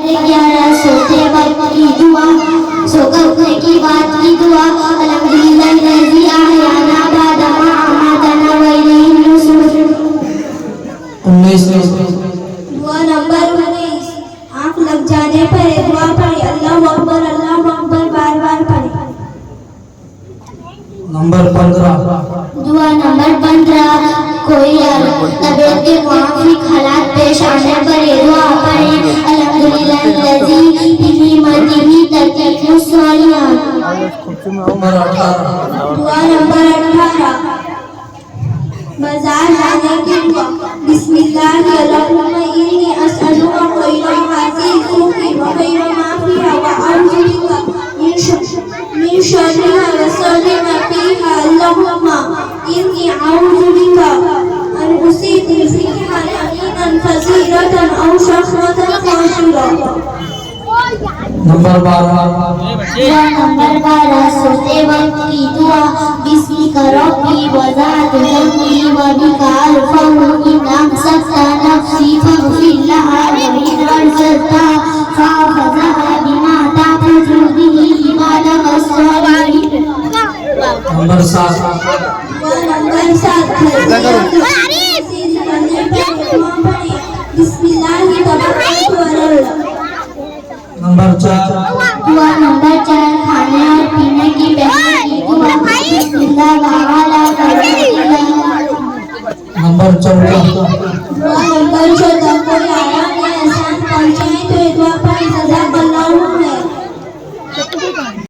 11 सोते वक्त की दुआ, सोकर उठने की बात की दुआ, अल्हम्दुलिल्लाहिल्लज़ी अहयाना बअदा मा अमातना व इलैहिन नुशूर। 19 दुआ नंबर 19, आँख लग जाने पर एक दुआ पढ़े, अल्लाहु अकबर बार बार पढ़े। नंबर 15 दुआ नंबर 15, कोई तबीयत के मुआफिक हालात पेश आने पर ये दुआ पढ़े, अल्हम्दुलिल्लाहिल्लज़ी बिही मर्दिही ततीक़ु स्वालिहात। नंबर 18 दुआ नंबर 18, बाजार जाने की दुआ, बिस्मिल्लाहिर्रहमानिर्रहीम, इन्नी अस्अलुका खैरा हाज़िल सूक़ी व खैरा मा फ़ीहा व अऊज़ु बिका मिन शर्रिहा व शर्रि मा फ़ीहा, अल्लाहुम्मा इन्नी अऊज़ु बिका अन उसीबा फ़ीहा यमीनन फ़ज़ीरतन औ शख़्वतन फ़ाशिरा। नंबर 12 दुआ नंबर 12, सोते वक्त की दुआ, बिस्मिका रब्बी व ज़ातु ज़म्मी व बिका अल्फ़ऊ इन अमसकता नफ़्सी फ़ग़फ़िर लहा व इन अरसलता फ़अख़ज़हा बिमा तअख़ुज़ु बिही इबादक अस्सालिहीन। नंबर 7 दुआ नंबर 7, बिस्मिल्लाहि तवक्कलतु अलल्लाह। नंबर 4 दुआ नंबर 4, खाने और पीने की पहले की दुआ, बिस्मिल्लाह व अला बरकतिल्लाह। नंबर 14